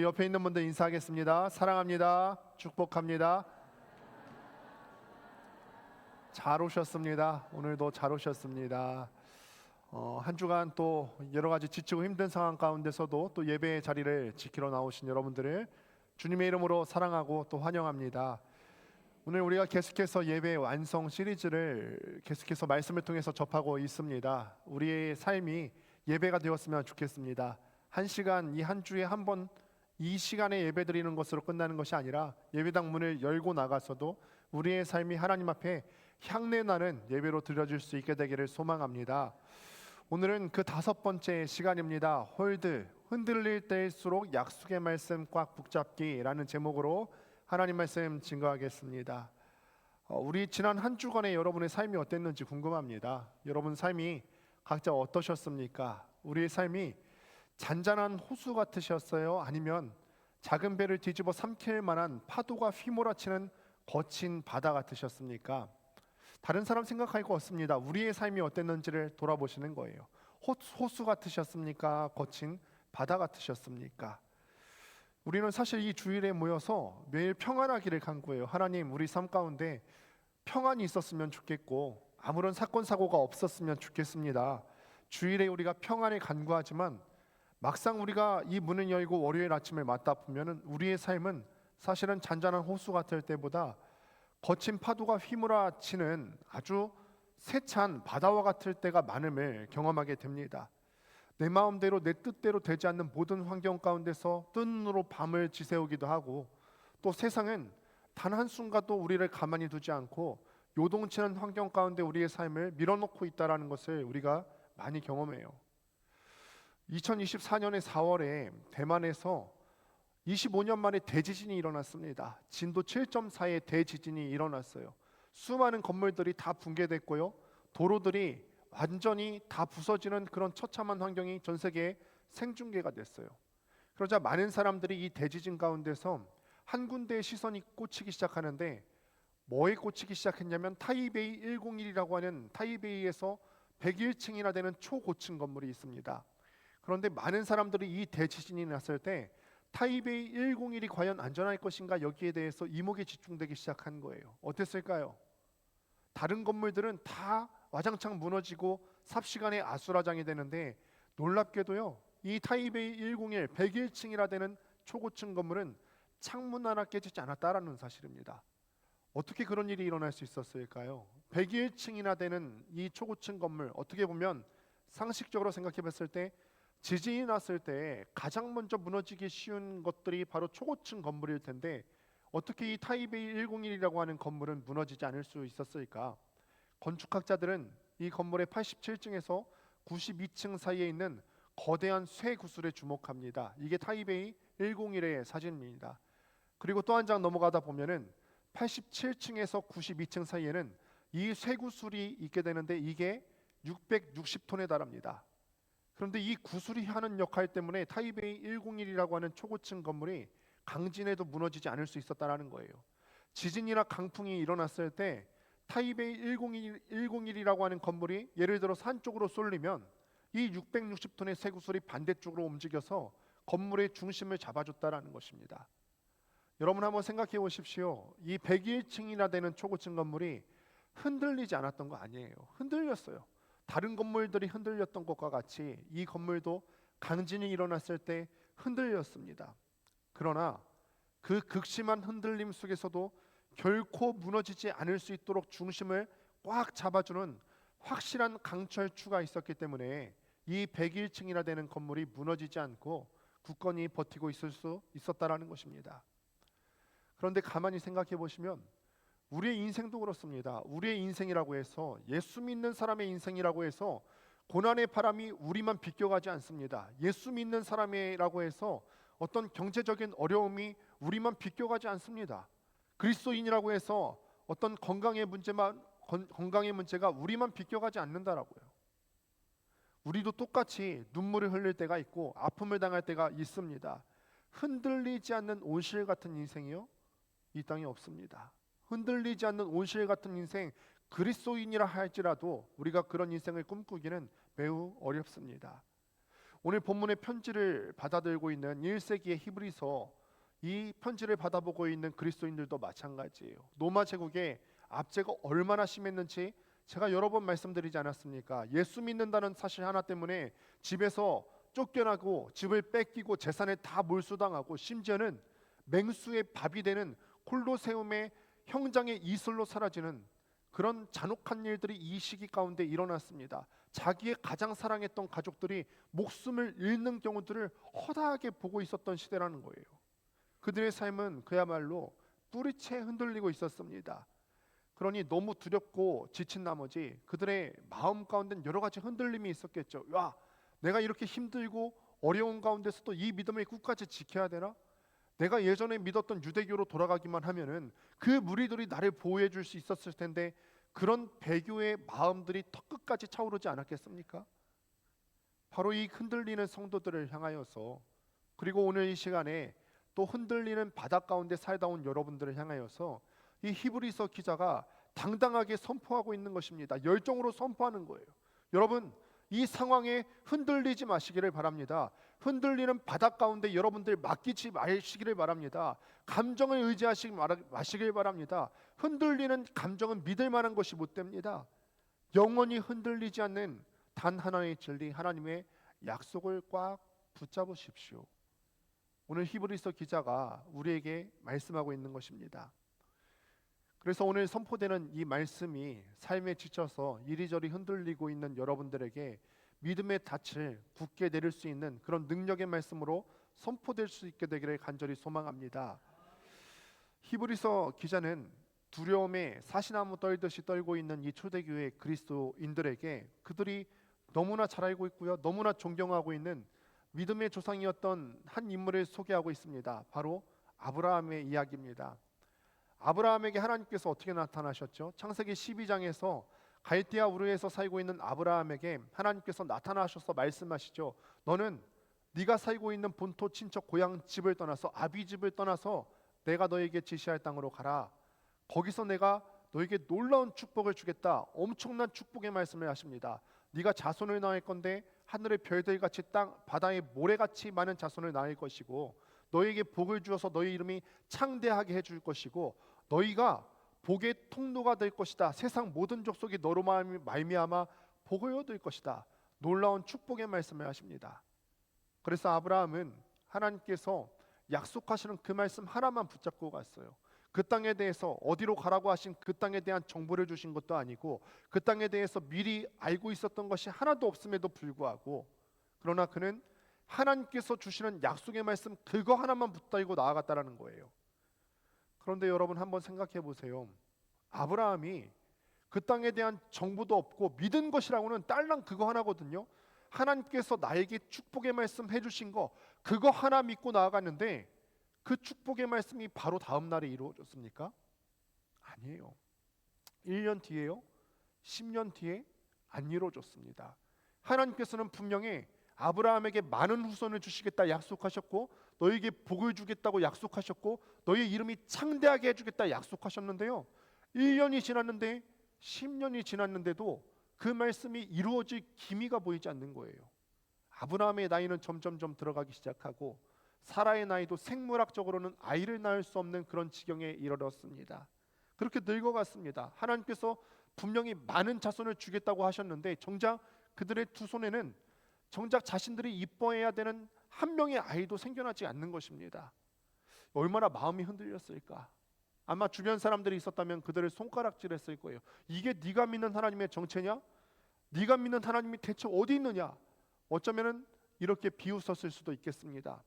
우리 옆에 있는 분들 인사하겠습니다. 사랑합니다. 축복합니다. 잘 오셨습니다. 오늘도 잘 오셨습니다. 한 주간 또 여러 가지 지치고 힘든 상황 가운데서도 또 예배의 자리를 지키러 나오신 여러분들을 주님의 이름으로 사랑하고 또 환영합니다. 오늘 우리가 계속해서 예배 완성 시리즈를 계속해서 말씀을 통해서 접하고 있습니다. 우리의 삶이 예배가 되었으면 좋겠습니다. 한 시간, 이 한 주에 한 번 이 시간에 예배 드리는 것으로 끝나는 것이 아니라 예배당 문을 열고 나가서도 우리의 삶이 하나님 앞에 향내나는 예배로 드려질 수 있게 되기를 소망합니다. 오늘은 그 5번째 시간입니다. 홀드, 흔들릴 때일수록 약속의 말씀 꽉 붙잡기라는 제목으로 하나님 말씀 증거하겠습니다. 우리 지난 한 주간에 여러분의 삶이 어땠는지 궁금합니다. 여러분 삶이 각자 어떠셨습니까? 우리의 삶이 잔잔한 호수 같으셨어요? 아니면 작은 배를 뒤집어 삼킬 만한 파도가 휘몰아치는 거친 바다 같으셨습니까? 다른 사람 생각할 거 없습니다. 우리의 삶이 어땠는지를 돌아보시는 거예요. 호수 같으셨습니까? 거친 바다 같으셨습니까? 우리는 사실 이 주일에 모여서 매일 평안하기를 간구해요. 하나님, 우리 삶 가운데 평안이 있었으면 좋겠고 아무런 사건 사고가 없었으면 좋겠습니다. 주일에 우리가 평안을 간구하지만 막상 우리가 이 문을 열고 월요일 아침을 맞다 보면은 우리의 삶은 사실은 잔잔한 호수 같을 때보다 거친 파도가 휘몰아치는 아주 세찬 바다와 같을 때가 많음을 경험하게 됩니다. 내 마음대로 내 뜻대로 되지 않는 모든 환경 가운데서 뜬 눈으로 밤을 지새우기도 하고, 또 세상은 단 한순간도 우리를 가만히 두지 않고 요동치는 환경 가운데 우리의 삶을 밀어넣고 있다는 것을 우리가 많이 경험해요. 2024년의 4월에 대만에서 25년 만에 대지진이 일어났습니다. 진도 7.4의 대지진이 일어났어요. 수많은 건물들이 다 붕괴됐고요, 도로들이 완전히 다 부서지는 그런 처참한 환경이 전 세계에 생중계가 됐어요. 그러자 많은 사람들이 이 대지진 가운데서 한 군데에 시선이 꽂히기 시작하는데, 뭐에 꽂히기 시작했냐면 타이베이 101이라고 하는 타이베이에서 101층이나 되는 초고층 건물이 있습니다. 그런데 많은 사람들이 이 대지진이 났을 때 타이베이 101이 과연 안전할 것인가, 여기에 대해서 이목이 집중되기 시작한 거예요. 어땠을까요? 다른 건물들은 다 와장창 무너지고 삽시간에 아수라장이 되는데, 놀랍게도요, 이 타이베이 101 101층이라 되는 초고층 건물은 창문 하나 깨지지 않았다라는 사실입니다. 어떻게 그런 일이 일어날 수 있었을까요? 101층이나 되는 이 초고층 건물, 어떻게 보면 상식적으로 생각해 봤을 때 지진이 났을 때 가장 먼저 무너지기 쉬운 것들이 바로 초고층 건물일 텐데, 어떻게 이 타이베이 101이라고 하는 건물은 무너지지 않을 수 있었을까? 건축학자들은 이 건물의 87층에서 92층 사이에 있는 거대한 쇠 구슬에 주목합니다. 이게 타이베이 101의 사진입니다. 그리고 또 한 장 넘어가다 보면은 87층에서 92층 사이에는 이 쇠 구슬이 있게 되는데, 이게 660톤에 달합니다. 그런데 이 구슬이 하는 역할 때문에 타이베이 101이라고 하는 초고층 건물이 강진에도 무너지지 않을 수 있었다는 거예요. 지진이나 강풍이 일어났을 때 타이베이 101이라고 하는 건물이 예를 들어 산 쪽으로 쏠리면 이 660톤의 쇠구슬이 반대쪽으로 움직여서 건물의 중심을 잡아줬다는 것입니다. 여러분 한번 생각해 보십시오. 이 101층이나 되는 초고층 건물이 흔들리지 않았던 거 아니에요. 흔들렸어요. 다른 건물들이 흔들렸던 것과 같이 이 건물도 강진이 일어났을 때 흔들렸습니다. 그러나 그 극심한 흔들림 속에서도 결코 무너지지 않을 수 있도록 중심을 꽉 잡아주는 확실한 강철추가 있었기 때문에 이 101층이나 되는 건물이 무너지지 않고 굳건히 버티고 있을 수 있었다라는 것입니다. 그런데 가만히 생각해 보시면 우리의 인생도 그렇습니다. 우리의 인생이라고 해서, 예수 믿는 사람의 인생이라고 해서 고난의 바람이 우리만 비껴가지 않습니다. 예수 믿는 사람이라고 해서 어떤 경제적인 어려움이 우리만 비껴가지 않습니다. 그리스도인이라고 해서 어떤 건강의 문제가 우리만 비껴가지 않는다라고요. 우리도 똑같이 눈물을 흘릴 때가 있고 아픔을 당할 때가 있습니다. 흔들리지 않는 온실 같은 인생이요, 이 땅에 없습니다. 흔들리지 않는 온실 같은 인생, 그리스도인이라 할지라도 우리가 그런 인생을 꿈꾸기는 매우 어렵습니다. 오늘 본문의 편지를 받아들고 있는 1세기의 히브리서, 이 편지를 받아보고 있는 그리스도인들도 마찬가지예요. 로마 제국의 압제가 얼마나 심했는지 제가 여러 번 말씀드리지 않았습니까? 예수 믿는다는 사실 하나 때문에 집에서 쫓겨나고 집을 뺏기고 재산을 다 몰수당하고 심지어는 맹수의 밥이 되는 콜로세움의 형장의 이슬로 사라지는 그런 잔혹한 일들이 이 시기 가운데 일어났습니다. 자기의 가장 사랑했던 가족들이 목숨을 잃는 경우들을 허다하게 보고 있었던 시대라는 거예요. 그들의 삶은 그야말로 뿌리채 흔들리고 있었습니다. 그러니 너무 두렵고 지친 나머지 그들의 마음 가운데는 여러 가지 흔들림이 있었겠죠. 야, 내가 이렇게 힘들고 어려운 가운데서도 이 믿음을 끝까지 지켜야 되나? 내가 예전에 믿었던 유대교로 돌아가기만 하면은 그 무리들이 나를 보호해 줄 수 있었을 텐데, 그런 배교의 마음들이 턱끝까지 차오르지 않았겠습니까? 바로 이 흔들리는 성도들을 향하여서, 그리고 오늘 이 시간에 또 흔들리는 바닥 가운데 살다 온 여러분들을 향하여서 이 히브리서 기자가 당당하게 선포하고 있는 것입니다. 열정으로 선포하는 거예요. 여러분, 이 상황에 흔들리지 마시기를 바랍니다. 흔들리는 바닥 가운데 여러분들 맡기지 마시기를 바랍니다. 감정을 의지하지 마시길 바랍니다. 흔들리는 감정은 믿을 만한 것이 못 됩니다. 영원히 흔들리지 않는 단 하나의 진리, 하나님의 약속을 꽉 붙잡으십시오. 오늘 히브리서 기자가 우리에게 말씀하고 있는 것입니다. 그래서 오늘 선포되는 이 말씀이 삶에 지쳐서 이리저리 흔들리고 있는 여러분들에게 믿음의 닻을 굳게 내릴 수 있는 그런 능력의 말씀으로 선포될 수 있게 되기를 간절히 소망합니다. 히브리서 기자는 두려움에 사시나무 떨듯이 떨고 있는 이 초대교회 그리스도인들에게 그들이 너무나 잘 알고 있고요, 너무나 존경하고 있는 믿음의 조상이었던 한 인물을 소개하고 있습니다. 바로 아브라함의 이야기입니다. 아브라함에게 하나님께서 어떻게 나타나셨죠? 창세기 12장에서 갈대아 우르에서 살고 있는 아브라함에게 하나님께서 나타나셔서 말씀하시죠. 너는 네가 살고 있는 본토 친척 고향 집을 떠나서 아비 집을 떠나서 내가 너에게 지시할 땅으로 가라. 거기서 내가 너에게 놀라운 축복을 주겠다. 엄청난 축복의 말씀을 하십니다. 네가 자손을 낳을 건데 하늘의 별들같이 땅 바다의 모래같이 많은 자손을 낳을 것이고, 너에게 복을 주어서 너희 이름이 창대하게 해줄 것이고, 너희가 복의 통로가 될 것이다. 세상 모든 족속이 너로 말미암아 복을 얻을 것이다. 놀라운 축복의 말씀을 하십니다. 그래서 아브라함은 하나님께서 약속하시는 그 말씀 하나만 붙잡고 갔어요. 그 땅에 대해서 어디로 가라고 하신 그 땅에 대한 정보를 주신 것도 아니고, 그 땅에 대해서 미리 알고 있었던 것이 하나도 없음에도 불구하고, 그러나 그는 하나님께서 주시는 약속의 말씀 그거 하나만 붙들고 나아갔다라는 거예요. 그런데 여러분 한번 생각해 보세요. 아브라함이 그 땅에 대한 정보도 없고 믿은 것이라고는 딸랑 그거 하나거든요. 하나님께서 나에게 축복의 말씀 해주신 거 그거 하나 믿고 나아갔는데, 그 축복의 말씀이 바로 다음 날에 이루어졌습니까? 아니에요. 1년 뒤에요? 10년 뒤에? 안 이루어졌습니다. 하나님께서는 분명히 아브라함에게 많은 후손을 주시겠다 약속하셨고, 너에게 복을 주겠다고 약속하셨고, 너의 이름이 창대하게 해주겠다 약속하셨는데요, 1년이 지났는데 10년이 지났는데도 그 말씀이 이루어질 기미가 보이지 않는 거예요. 아브라함의 나이는 점점점 들어가기 시작하고, 사라의 나이도 생물학적으로는 아이를 낳을 수 없는 그런 지경에 이르렀습니다. 그렇게 늙어갔습니다. 하나님께서 분명히 많은 자손을 주겠다고 하셨는데 정작 그들의 두 손에는 정작 자신들이 이뻐해야 되는 한 명의 아이도 생겨나지 않는 것입니다. 얼마나 마음이 흔들렸을까. 아마 주변 사람들이 있었다면 그들을 손가락질했을 거예요. 이게 네가 믿는 하나님의 정체냐? 네가 믿는 하나님이 대체 어디 있느냐? 어쩌면은 이렇게 비웃었을 수도 있겠습니다.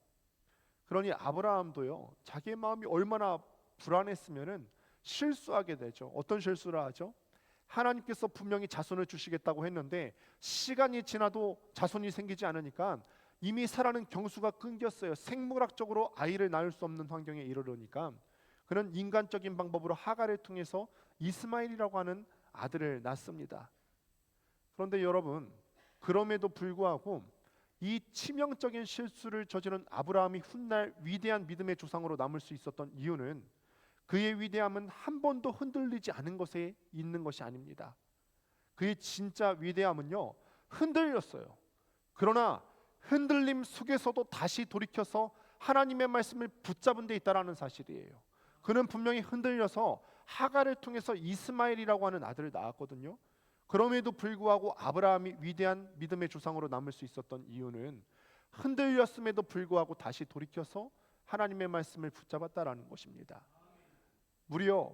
그러니 아브라함도요, 자기의 마음이 얼마나 불안했으면은 실수하게 되죠. 어떤 실수를 하죠? 하나님께서 분명히 자손을 주시겠다고 했는데 시간이 지나도 자손이 생기지 않으니까 이미 살아는 경수가 끊겼어요. 생물학적으로 아이를 낳을 수 없는 환경에 이르르니까 그는 인간적인 방법으로 하갈을 통해서 이스마엘이라고 하는 아들을 낳습니다. 그런데 여러분, 그럼에도 불구하고 이 치명적인 실수를 저지른 아브라함이 훗날 위대한 믿음의 조상으로 남을 수 있었던 이유는 그의 위대함은 한 번도 흔들리지 않은 것에 있는 것이 아닙니다. 그의 진짜 위대함은요, 흔들렸어요. 그러나 흔들림 속에서도 다시 돌이켜서 하나님의 말씀을 붙잡은 데 있다라는 사실이에요. 그는 분명히 흔들려서 하갈을 통해서 이스마엘이라고 하는 아들을 낳았거든요. 그럼에도 불구하고 아브라함이 위대한 믿음의 조상으로 남을 수 있었던 이유는 흔들렸음에도 불구하고 다시 돌이켜서 하나님의 말씀을 붙잡았다라는 것입니다. 무려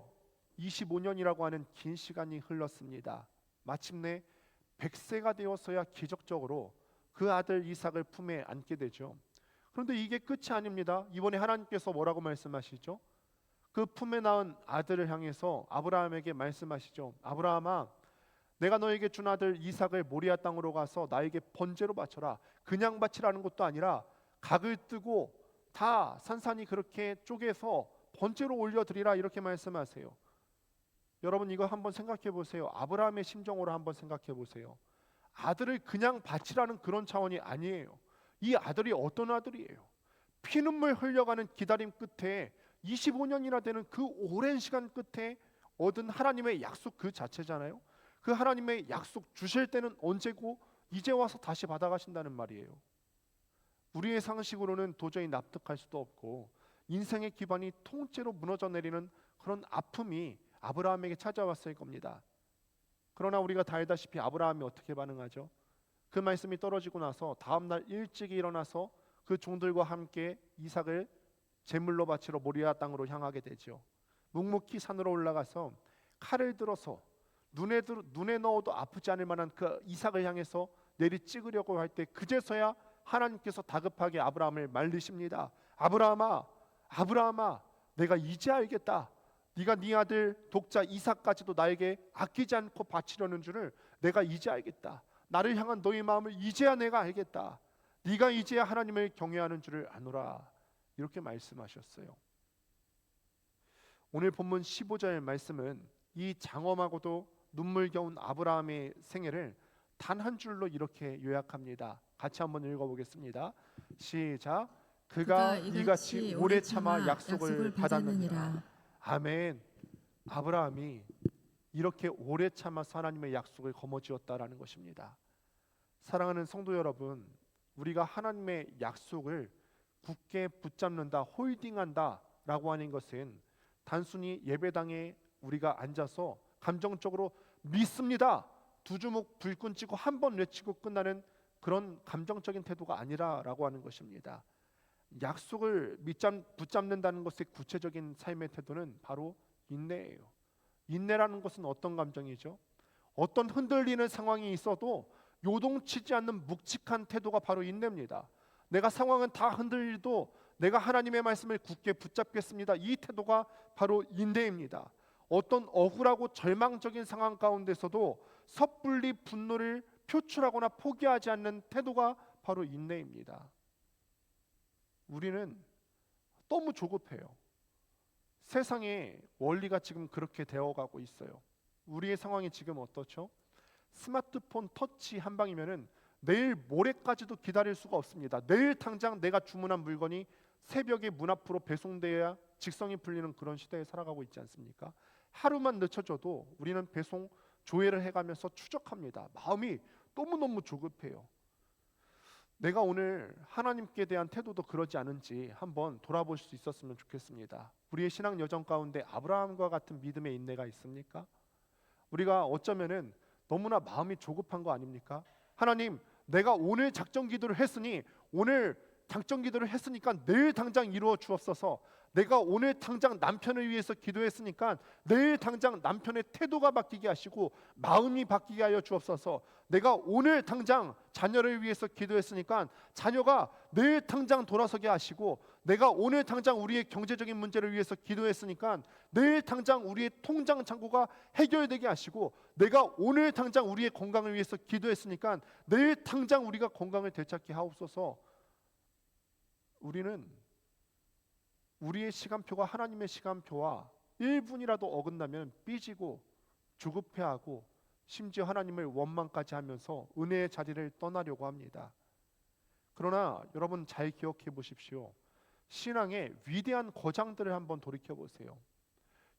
25년이라고 하는 긴 시간이 흘렀습니다. 마침내 100세가 되어서야 기적적으로 그 아들 이삭을 품에 안게 되죠. 그런데 이게 끝이 아닙니다. 이번에 하나님께서 뭐라고 말씀하시죠? 그 품에 낳은 아들을 향해서 아브라함에게 말씀하시죠. 아브라함아, 내가 너에게 준 아들 이삭을 모리아 땅으로 가서 나에게 번제로 바쳐라. 그냥 바치라는 것도 아니라 각을 뜨고 다 산산이 그렇게 쪼개서 번제로 올려드리라, 이렇게 말씀하세요. 여러분, 이거 한번 생각해 보세요. 아브라함의 심정으로 한번 생각해 보세요. 아들을 그냥 바치라는 그런 차원이 아니에요. 이 아들이 어떤 아들이에요? 피눈물 흘려가는 기다림 끝에 25년이나 되는 그 오랜 시간 끝에 얻은 하나님의 약속 그 자체잖아요. 그 하나님의 약속 주실 때는 언제고 이제 와서 다시 받아가신다는 말이에요. 우리의 상식으로는 도저히 납득할 수도 없고 인생의 기반이 통째로 무너져 내리는 그런 아픔이 아브라함에게 찾아왔을 겁니다. 그러나 우리가 다 알다시피 아브라함이 어떻게 반응하죠? 그 말씀이 떨어지고 나서 다음날 일찍이 일어나서 그 종들과 함께 이삭을 제물로 바치러 모리아 땅으로 향하게 되죠. 묵묵히 산으로 올라가서 칼을 들어서 눈에 넣어도 아프지 않을 만한 그 이삭을 향해서 내리 찍으려고 할 때 그제서야 하나님께서 다급하게 아브라함을 말리십니다. 아브라함아, 아브라함아, 내가 이제 알겠다. 네가 네 아들 독자 이삭까지도 나에게 아끼지 않고 바치려는 줄을 내가 이제 알겠다. 나를 향한 너의 마음을 이제야 내가 알겠다. 네가 이제야 하나님을 경외하는 줄을 아노라. 이렇게 말씀하셨어요. 오늘 본문 15절 말씀은 이 장엄하고도 눈물겨운 아브라함의 생애를 단 한 줄로 이렇게 요약합니다. 같이 한번 읽어보겠습니다. 시작. 그가 이같이 오래 참아 약속을 받았느니라. 아멘. 아브라함이 이렇게 오래 참아서 하나님의 약속을 거머쥐었다라는 것입니다. 사랑하는 성도 여러분, 우리가 하나님의 약속을 굳게 붙잡는다, 홀딩한다라고 하는 것은 단순히 예배당에 우리가 앉아서 감정적으로 믿습니다, 두 주먹 불끈 쥐고 한 번 외치고 끝나는 그런 감정적인 태도가 아니라라고 하는 것입니다. 약속을 붙잡는다는 것의 구체적인 삶의 태도는 바로 인내예요. 인내라는 것은 어떤 감정이죠? 어떤 흔들리는 상황이 있어도 요동치지 않는 묵직한 태도가 바로 인내입니다. 내가 상황은 다 흔들리도 내가 하나님의 말씀을 굳게 붙잡겠습니다. 이 태도가 바로 인내입니다. 어떤 억울하고 절망적인 상황 가운데서도 섣불리 분노를 표출하거나 포기하지 않는 태도가 바로 인내입니다. 우리는 너무 조급해요. 세상의 원리가 지금 그렇게 되어가고 있어요. 우리의 상황이 지금 어떻죠? 스마트폰 터치 한 방이면은 내일 모레까지도 기다릴 수가 없습니다. 내일 당장 내가 주문한 물건이 새벽에 문 앞으로 배송돼야 직성이 풀리는 그런 시대에 살아가고 있지 않습니까? 하루만 늦춰져도 우리는 배송 조회를 해가면서 추적합니다. 마음이 너무너무 조급해요. 내가 오늘 하나님께 대한 태도도 그러지 않은지 한번 돌아볼 수 있었으면 좋겠습니다. 우리의 신앙 여정 가운데 아브라함과 같은 믿음의 인내가 있습니까? 우리가 어쩌면은 너무나 마음이 조급한 거 아닙니까? 하나님, 내가 오늘 작정 기도를 했으니 오늘 작정 기도를 했으니까 내일 당장 이루어 주옵소서. 내가 오늘 당장 남편을 위해서 기도했으니까 내일 당장 남편의 태도가 바뀌게 하시고 마음이 바뀌게 하여 주옵소서. 내가 오늘 당장 자녀를 위해서 기도했으니까 자녀가 내일 당장 돌아서게 하시고 내가 오늘 당장 우리의 경제적인 문제를 위해서 기도했으니까 내일 당장 우리의 통장 잔고가 해결되게 하시고 내가 오늘 당장 우리의 건강을 위해서 기도했으니까 내일 당장 우리가 건강을 되찾게 하옵소서. 우리는 우리의 시간표가 하나님의 시간표와 1분이라도 어긋나면 삐지고 조급해하고 심지어 하나님을 원망까지 하면서 은혜의 자리를 떠나려고 합니다. 그러나 여러분 잘 기억해 보십시오. 신앙의 위대한 거장들을 한번 돌이켜 보세요.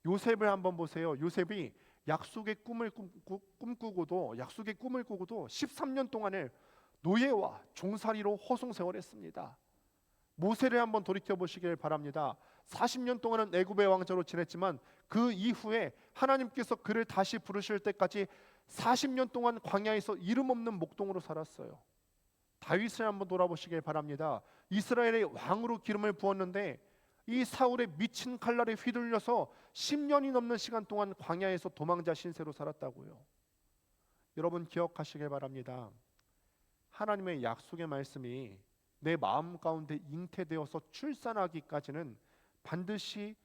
요셉을 한번 보세요. 요셉이 약속의 꿈을 꾸고도 13년 동안을 노예와 종살이로 허송세월했습니다. 모세를 한번 돌이켜 보시길 바랍니다. 40년 동안은 애굽의 왕자로 지냈지만 그 이후에 하나님께서 그를 다시 부르실 때까지 40년 동안 광야에서 이름 없는 목동으로 살았어요. 다윗을 한번 돌아보시길 바랍니다. 이스라엘의 왕으로 기름을 부었는데 이 사울의 미친 칼날에 휘둘려서 10년이 넘는 시간 동안 광야에서 도망자 신세로 살았다고요. 여러분 기억하시길 바랍니다. 하나님의 약속의 말씀이 내 마음 가운데 잉태되어서 출산하기까지는 반드시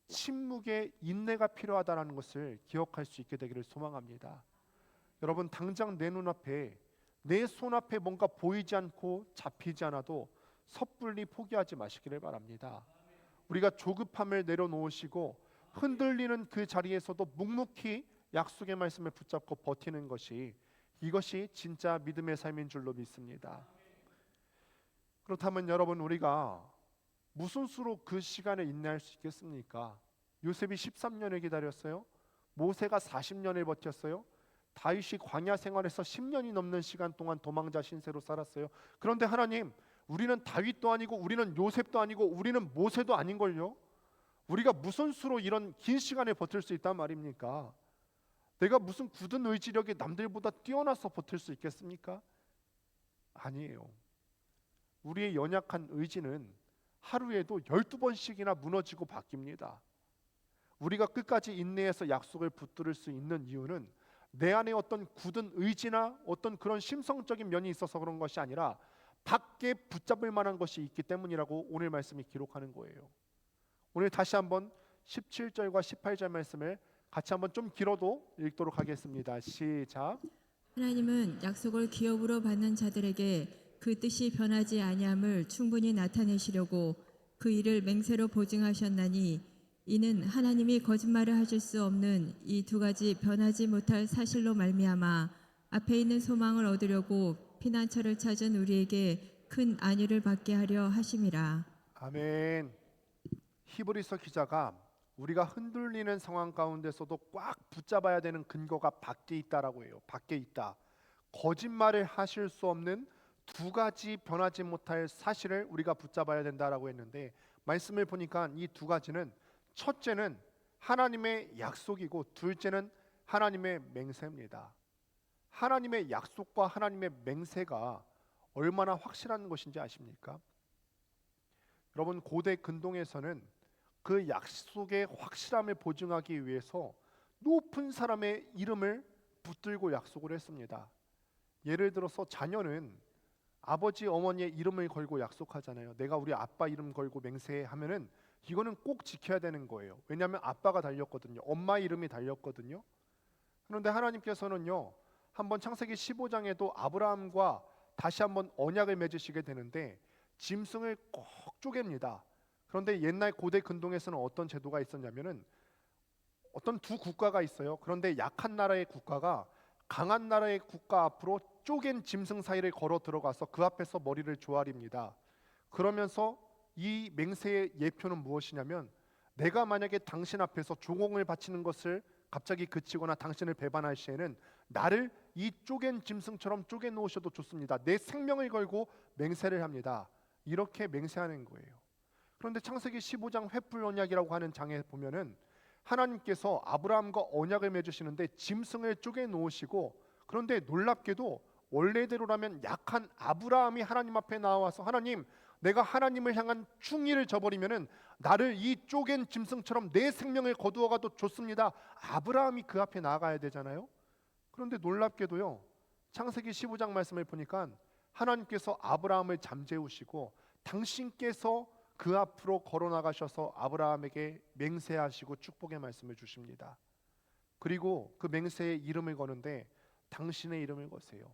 침묵의 인내가 필요하다는 것을 기억할 수 있게 되기를 소망합니다. 여러분 당장 내 눈앞에 내 손앞에 뭔가 보이지 않고 잡히지 않아도 섣불리 포기하지 마시기를 바랍니다. 우리가 조급함을 내려놓으시고 흔들리는 그 자리에서도 묵묵히 약속의 말씀을 붙잡고 버티는 것이 이것이 진짜 믿음의 삶인 줄로 믿습니다. 그렇다면 여러분 우리가 무슨 수로 그 시간에 인내할 수 있겠습니까? 요셉이 13년을 기다렸어요. 모세가 40년을 버텼어요. 다윗이 광야 생활에서 10년이 넘는 시간 동안 도망자 신세로 살았어요. 그런데 하나님, 우리는 다윗도 아니고 우리는 요셉도 아니고 우리는 모세도 아닌걸요? 우리가 무슨 수로 이런 긴 시간에 버틸 수 있단 말입니까? 내가 무슨 굳은 의지력이 남들보다 뛰어나서 버틸 수 있겠습니까? 아니에요. 우리의 연약한 의지는 하루에도 12번씩이나 무너지고 바뀝니다. 우리가 끝까지 인내해서 약속을 붙들을 수 있는 이유는 내 안에 어떤 굳은 의지나 어떤 그런 심성적인 면이 있어서 그런 것이 아니라 밖에 붙잡을 만한 것이 있기 때문이라고 오늘 말씀이 기록하는 거예요. 오늘 다시 한번 17절과 18절 말씀을 같이 한번 좀 길어도 읽도록 하겠습니다. 시작. 하나님은 약속을 기업으로 받는 자들에게 그 뜻이 변하지 아니함을 충분히 나타내시려고 그 일을 맹세로 보증하셨나니 이는 하나님이 거짓말을 하실 수 없는 이 두 가지 변하지 못할 사실로 말미암아 앞에 있는 소망을 얻으려고 피난처를 찾은 우리에게 큰 안위를 받게 하려 하심이라. 아멘. 히브리서 기자가 우리가 흔들리는 상황 가운데서도 꽉 붙잡아야 되는 근거가 밖에 있다라고 해요. 밖에 있다. 거짓말을 하실 수 없는 두 가지 변하지 못할 사실을 우리가 붙잡아야 된다라고 했는데 말씀을 보니까 이 두 가지는 첫째는 하나님의 약속이고 둘째는 하나님의 맹세입니다. 하나님의 약속과 하나님의 맹세가 얼마나 확실한 것인지 아십니까? 여러분 고대 근동에서는 그 약속의 확실함을 보증하기 위해서 높은 사람의 이름을 붙들고 약속을 했습니다. 예를 들어서 자녀는 아버지 어머니의 이름을 걸고 약속하잖아요. 내가 우리 아빠 이름 걸고 맹세하면은 이거는 꼭 지켜야 되는 거예요. 왜냐하면 아빠가 달렸거든요. 엄마 이름이 달렸거든요. 그런데 하나님께서는요. 한번 창세기 15장에도 아브라함과 다시 한번 언약을 맺으시게 되는데 짐승을 꼭 쪼갭니다. 그런데 옛날 고대 근동에서는 어떤 제도가 있었냐면은 어떤 두 국가가 있어요. 그런데 약한 나라의 국가가 강한 나라의 국가 앞으로 쪼갠 짐승 사이를 걸어 들어가서 그 앞에서 머리를 조아립니다. 그러면서 이 맹세의 예표는 무엇이냐면 내가 만약에 당신 앞에서 조공을 바치는 것을 갑자기 그치거나 당신을 배반할 시에는 나를 이 쪼갠 짐승처럼 쪼개 놓으셔도 좋습니다. 내 생명을 걸고 맹세를 합니다. 이렇게 맹세하는 거예요. 그런데 창세기 15장 횃불 언약이라고 하는 장에 보면은 하나님께서 아브라함과 언약을 맺으시는데 짐승을 쪼개 놓으시고 그런데 놀랍게도 원래대로라면 약한 아브라함이 하나님 앞에 나와서 하나님 내가 하나님을 향한 충의를 저버리면은 나를 이 쪼갠 짐승처럼 내 생명을 거두어가도 좋습니다. 아브라함이 그 앞에 나아가야 되잖아요. 그런데 놀랍게도요. 창세기 15장 말씀을 보니까 하나님께서 아브라함을 잠재우시고 당신께서 그 앞으로 걸어 나가셔서 아브라함에게 맹세하시고 축복의 말씀을 주십니다. 그리고 그 맹세의 이름을 거는데 당신의 이름을 거세요.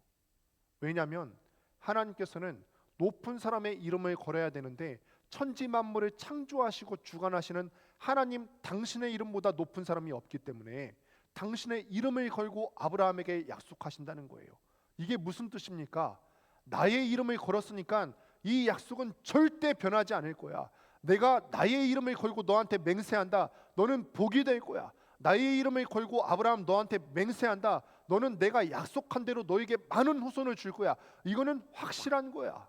왜냐하면 하나님께서는 높은 사람의 이름을 걸어야 되는데 천지 만물을 창조하시고 주관하시는 하나님 당신의 이름보다 높은 사람이 없기 때문에 당신의 이름을 걸고 아브라함에게 약속하신다는 거예요. 이게 무슨 뜻입니까? 나의 이름을 걸었으니까 이 약속은 절대 변하지 않을 거야. 내가 나의 이름을 걸고 너한테 맹세한다. 너는 복이 될 거야. 나의 이름을 걸고 아브라함 너한테 맹세한다. 너는 내가 약속한 대로 너에게 많은 후손을 줄 거야. 이거는 확실한 거야.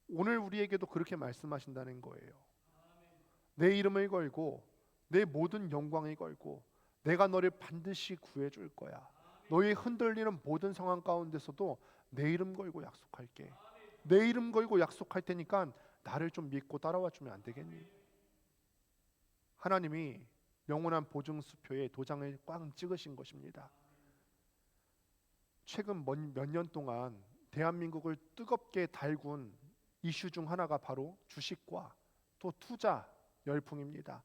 오늘 우리에게도 그렇게 말씀하신다는 거예요. 내 이름을 걸고 내 모든 영광을 걸고 내가 너를 반드시 구해줄 거야. 너의 흔들리는 모든 상황 가운데서도 내 이름 걸고 약속할게. 내 이름 걸고 약속할 테니까 나를 좀 믿고 따라와 주면 안 되겠니? 하나님이 영원한 보증수표에 도장을 꽝 찍으신 것입니다. 최근 몇 년 동안 대한민국을 뜨겁게 달군 이슈 중 하나가 바로 주식과 또 투자 열풍입니다.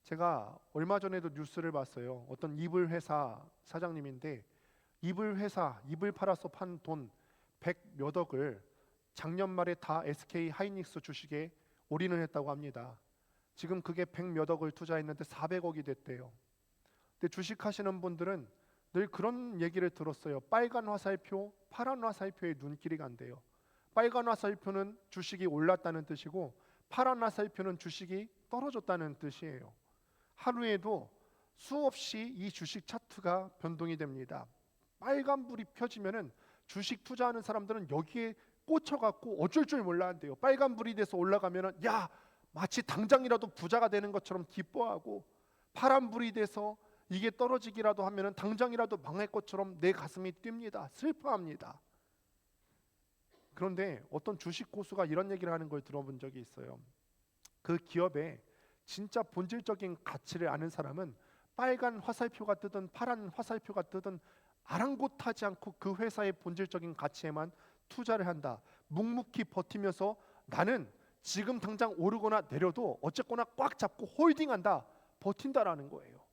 제가 얼마 전에도 뉴스를 봤어요. 어떤 이불 회사 사장님인데 이불 팔아서 판 돈 100몇 억을 작년 말에 다 SK 하이닉스 주식에 올인을 했다고 합니다. 지금 그게 100몇 억을 투자했는데 400억이 됐대요. 근데 주식 하시는 분들은 늘 그런 얘기를 들었어요. 빨간 화살표, 파란 화살표에 눈길이 간대요. 빨간 화살표는 주식이 올랐다는 뜻이고 파란 화살표는 주식이 떨어졌다는 뜻이에요. 하루에도 수없이 이 주식 차트가 변동이 됩니다. 빨간불이 펴지면은 주식 투자하는 사람들은 여기에 꽂혀갖고 어쩔 줄 몰라 한대요. 빨간불이 돼서 올라가면은 야 마치 당장이라도 부자가 되는 것처럼 기뻐하고, 파란불이 돼서 이게 떨어지기라도 하면은 당장이라도 망할 것처럼 내 가슴이 뜁니다. 슬퍼합니다. 그런데 어떤 주식 고수가 이런 얘기를 하는 걸 들어본 적이 있어요. 그 기업의 진짜 본질적인 가치를 아는 사람은 빨간 화살표가 뜨든 파란 화살표가 뜨든 아랑곳하지 않고 그 회사의 본질적인 가치에만 투자를 한다. 묵묵히 버티면서 나는 지금 당장 오르거나 내려도 어쨌거나 꽉 잡고 홀딩한다. 버틴다라는 거예요.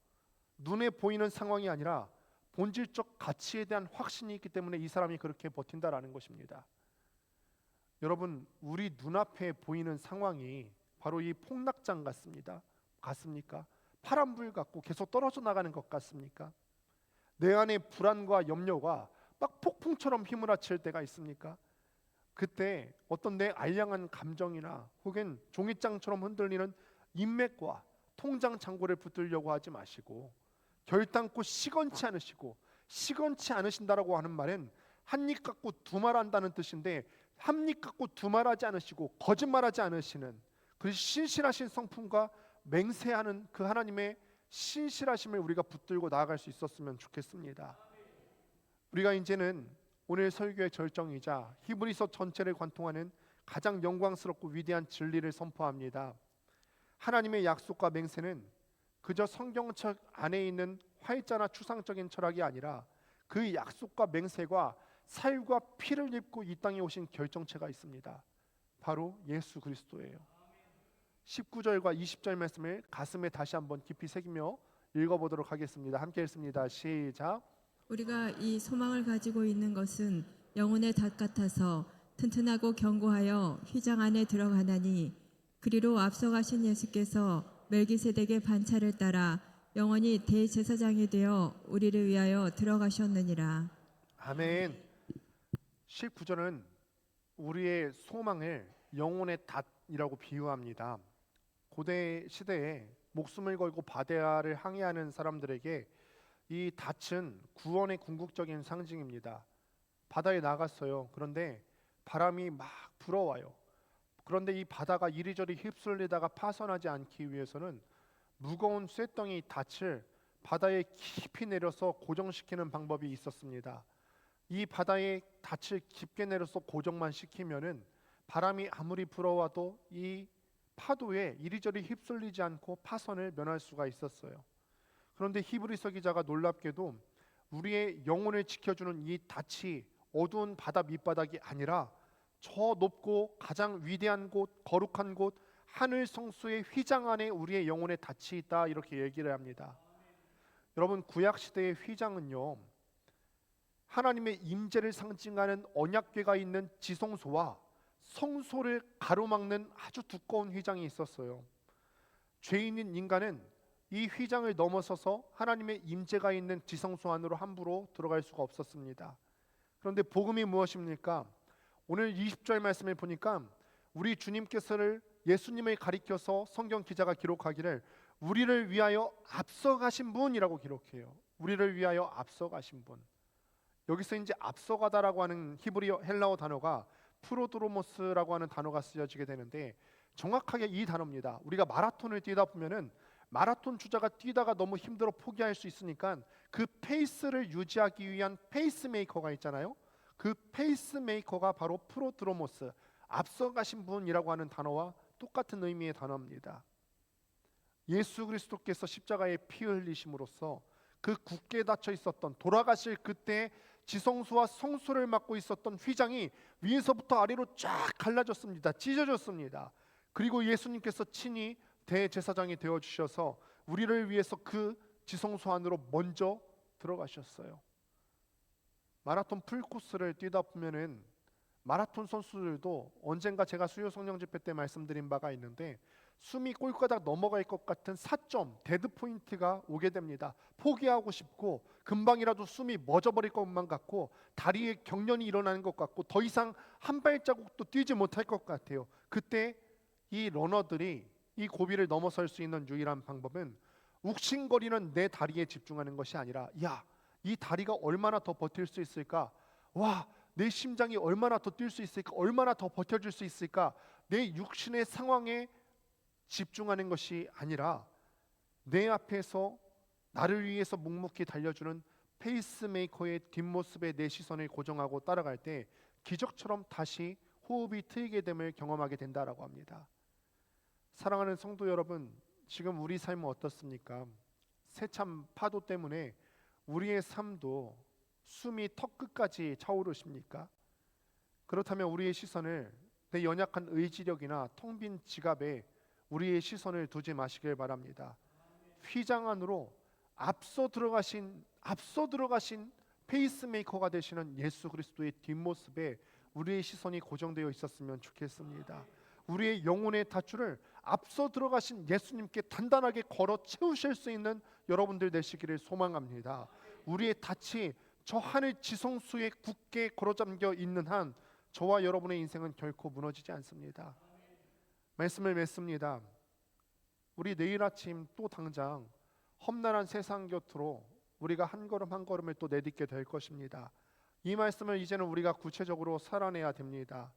눈에 보이는 상황이 아니라 본질적 가치에 대한 확신이 있기 때문에 이 사람이 그렇게 버틴다라는 것입니다. 여러분, 우리 눈앞에 보이는 상황이 바로 이 폭락장 같습니까? 파란불 같고 계속 떨어져 나가는 것 같습니까? 내 안에 불안과 염려가 막 폭풍처럼 휘몰아칠 때가 있습니까? 그때 어떤 내 알량한 감정이나 혹은 종이장처럼 흔들리는 인맥과 통장 잔고를 붙들려고 하지 마시고, 결단코 시건치 않으신다라고 하는 말은 한 입 갖고 두 말 한다는 뜻인데, 한 입 갖고 두 말하지 않으시고 거짓말하지 않으시는 그 신실하신 성품과 맹세하는 그 하나님의 신실하심을 우리가 붙들고 나아갈 수 있었으면 좋겠습니다. 우리가 이제는 오늘 설교의 절정이자 히브리서 전체를 관통하는 가장 영광스럽고 위대한 진리를 선포합니다. 하나님의 약속과 맹세는 그저 성경책 안에 있는 활자나 추상적인 철학이 아니라 그 약속과 맹세가 살과 피를 입고 이 땅에 오신 결정체가 있습니다. 바로 예수 그리스도예요. 19절과 20절 말씀을 가슴에 다시 한번 깊이 새기며 읽어보도록 하겠습니다. 함께 읽습니다. 시작. 우리가 이 소망을 가지고 있는 것은 영혼의 닷 같아서 튼튼하고 견고하여 휘장 안에 들어가나니, 그리로 앞서가신 예수께서 멜기세덱의 반차를 따라 영원히 대제사장이 되어 우리를 위하여 들어가셨느니라. 아멘. 19절은 우리의 소망을 영혼의 닷이라고 비유합니다. 고대 시대에 목숨을 걸고 바다를 항해하는 사람들에게 이 닷은 구원의 궁극적인 상징입니다. 바다에 나갔어요. 그런데 바람이 막 불어와요. 그런데 이 바다가 이리저리 휩쓸리다가 파손하지 않기 위해서는 무거운 쇳덩이 닷을 바다에 깊이 내려서 고정시키는 방법이 있었습니다. 이 바다에 닷을 깊게 내려서 고정만 시키면은 바람이 아무리 불어와도 이 파도에 이리저리 휩쓸리지 않고 파손을 면할 수가 있었어요. 그런데 히브리서 기자가 놀랍게도 우리의 영혼을 지켜주는 이 닷이 어두운 바다 밑바닥이 아니라 저 높고 가장 위대한 곳, 거룩한 곳, 하늘 성소의 휘장 안에 우리의 영혼의 닷이 있다, 이렇게 얘기를 합니다. 여러분, 구약 시대의 휘장은요, 하나님의 임재를 상징하는 언약궤가 있는 지성소와 성소를 가로막는 아주 두꺼운 휘장이 있었어요. 죄인인 인간은 이 휘장을 넘어서서 하나님의 임재가 있는 지성소 안으로 함부로 들어갈 수가 없었습니다. 그런데 복음이 무엇입니까? 오늘 20절 말씀을 보니까 우리 주님께서를, 예수님을 가리켜서 성경 기자가 기록하기를 우리를 위하여 앞서가신 분이라고 기록해요. 우리를 위하여 앞서가신 분. 여기서 이제 앞서가다라고 하는 히브리어 헬라어 단어가 프로드로모스라고 하는 단어가 쓰여지게 되는데, 정확하게 이 단어입니다. 우리가 마라톤을 뛰다 보면은 마라톤 주자가 뛰다가 너무 힘들어 포기할 수 있으니까 그 페이스를 유지하기 위한 페이스메이커가 있잖아요. 그 페이스메이커가 바로 프로드로모스, 앞서가신 분이라고 하는 단어와 똑같은 의미의 단어입니다. 예수 그리스도께서 십자가에 피 흘리심으로써 그 굳게 닫혀 있었던, 돌아가실 그때 지성소와 성소를 맡고 있었던 휘장이 위에서부터 아래로 쫙 갈라졌습니다. 찢어졌습니다. 그리고 예수님께서 친히 대제사장이 되어 주셔서 우리를 위해서 그 지성소 안으로 먼저 들어가셨어요. 마라톤 풀코스를 뛰다 보면은 마라톤 선수들도 언젠가 제가 수요 성령 집회 때 말씀드린 바가 있는데, 숨이 꼴까닥 넘어갈 것 같은 4점 데드 포인트가 오게 됩니다. 포기하고 싶고 금방이라도 숨이 멎어버릴 것만 같고 다리에 경련이 일어나는 것 같고 더 이상 한 발자국도 뛰지 못할 것 같아요. 그때 이 러너들이 이 고비를 넘어설 수 있는 유일한 방법은 욱신거리는 내 다리에 집중하는 것이 아니라, 야, 이 다리가 얼마나 더 버틸 수 있을까? 와, 내 심장이 얼마나 더 뛸 수 있을까? 얼마나 더 버텨줄 수 있을까? 내 육신의 상황에 집중하는 것이 아니라 내 앞에서 나를 위해서 묵묵히 달려주는 페이스메이커의 뒷모습에 내 시선을 고정하고 따라갈 때 기적처럼 다시 호흡이 트이게 됨을 경험하게 된다라고 합니다. 사랑하는 성도 여러분, 지금 우리 삶은 어떻습니까? 세찬 파도 때문에 우리의 삶도 숨이 턱 끝까지 차오르십니까? 그렇다면 우리의 시선을 내 연약한 의지력이나 텅 빈 지갑에 우리의 시선을 두지 마시길 바랍니다. 휘장 안으로 앞서 들어가신 페이스메이커가 되시는 예수 그리스도의 뒷모습에 우리의 시선이 고정되어 있었으면 좋겠습니다. 우리의 영혼의 밧줄을 앞서 들어가신 예수님께 단단하게 걸어 채우실 수 있는 여러분들 되시기를 소망합니다. 우리의 닻이 저 하늘 지성소에 굳게 걸어잠겨 있는 한 저와 여러분의 인생은 결코 무너지지 않습니다. 말씀을 맺습니다. 우리 내일 아침 또 당장 험난한 세상 곁으로 우리가 한 걸음 한 걸음을 또 내딛게 될 것입니다. 이 말씀을 이제는 우리가 구체적으로 살아내야 됩니다.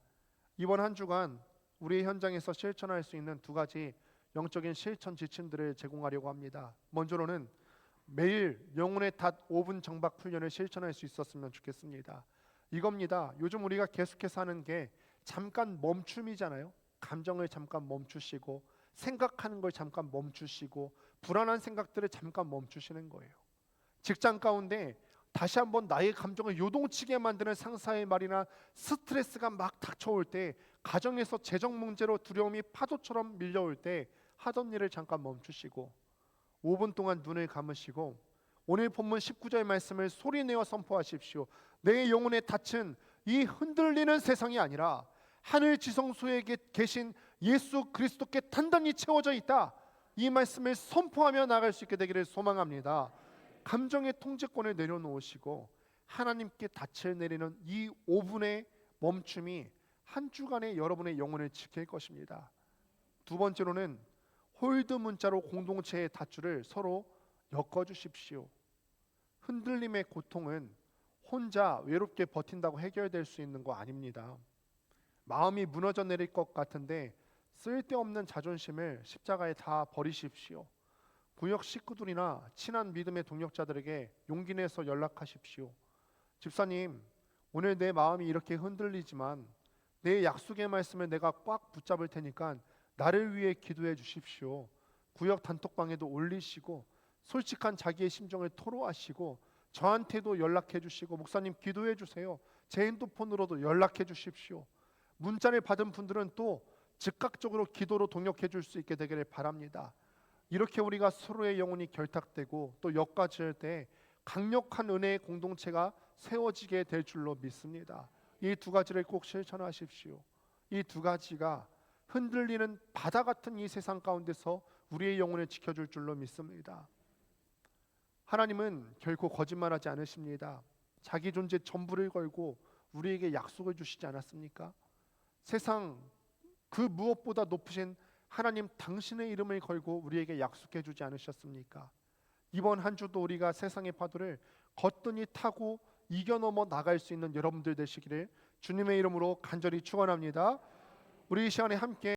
이번 한 주간 우리의 현장에서 실천할 수 있는 두 가지 영적인 실천 지침들을 제공하려고 합니다. 먼저로는 매일 영혼의 닷 5분 정박 훈련을 실천할 수 있었으면 좋겠습니다. 이겁니다. 요즘 우리가 계속해서 하는 게 잠깐 멈춤이잖아요. 감정을 잠깐 멈추시고 생각하는 걸 잠깐 멈추시고 불안한 생각들을 잠깐 멈추시는 거예요. 직장 가운데 다시 한번 나의 감정을 요동치게 만드는 상사의 말이나 스트레스가 막 닥쳐올 때, 가정에서 재정 문제로 두려움이 파도처럼 밀려올 때 하던 일을 잠깐 멈추시고 5분 동안 눈을 감으시고 오늘 본문 19절 말씀을 소리내어 선포하십시오. 내 영혼의 닻은 이 흔들리는 세상이 아니라 하늘 지성소에 계신 예수 그리스도께 단단히 채워져 있다. 이 말씀을 선포하며 나갈 수 있게 되기를 소망합니다. 감정의 통제권을 내려놓으시고 하나님께 닻을 내리는 이 5분의 멈춤이 한 주간의 여러분의 영혼을 지킬 것입니다. 두 번째로는 홀드 문자로 공동체의 밧줄을 서로 엮어주십시오. 흔들림의 고통은 혼자 외롭게 버틴다고 해결될 수 있는 거 아닙니다. 마음이 무너져 내릴 것 같은데 쓸데없는 자존심을 십자가에 다 버리십시오. 구역 식구들이나 친한 믿음의 동역자들에게 용기 내서 연락하십시오. 집사님, 오늘 내 마음이 이렇게 흔들리지만 내 약속의 말씀을 내가 꽉 붙잡을 테니까 나를 위해 기도해 주십시오. 구역 단톡방에도 올리시고 솔직한 자기의 심정을 토로하시고 저한테도 연락해 주시고, 목사님 기도해 주세요. 제 핸드폰으로도 연락해 주십시오. 문자를 받은 분들은 또 즉각적으로 기도로 동역해 줄 수 있게 되기를 바랍니다. 이렇게 우리가 서로의 영혼이 결탁되고 또 엮어질 때 강력한 은혜의 공동체가 세워지게 될 줄로 믿습니다. 이 두 가지를 꼭 실천하십시오. 이 두 가지가 흔들리는 바다 같은 이 세상 가운데서 우리의 영혼을 지켜줄 줄로 믿습니다. 하나님은 결코 거짓말하지 않으십니다. 자기 존재 전부를 걸고 우리에게 약속을 주시지 않았습니까? 세상 그 무엇보다 높으신 하나님 당신의 이름을 걸고 우리에게 약속해 주지 않으셨습니까? 이번 한 주도 우리가 세상의 파도를 거뜬히 타고 이겨넘어 나갈 수 있는 여러분들 되시기를 주님의 이름으로 간절히 축원합니다. 우리 이 시간에 함께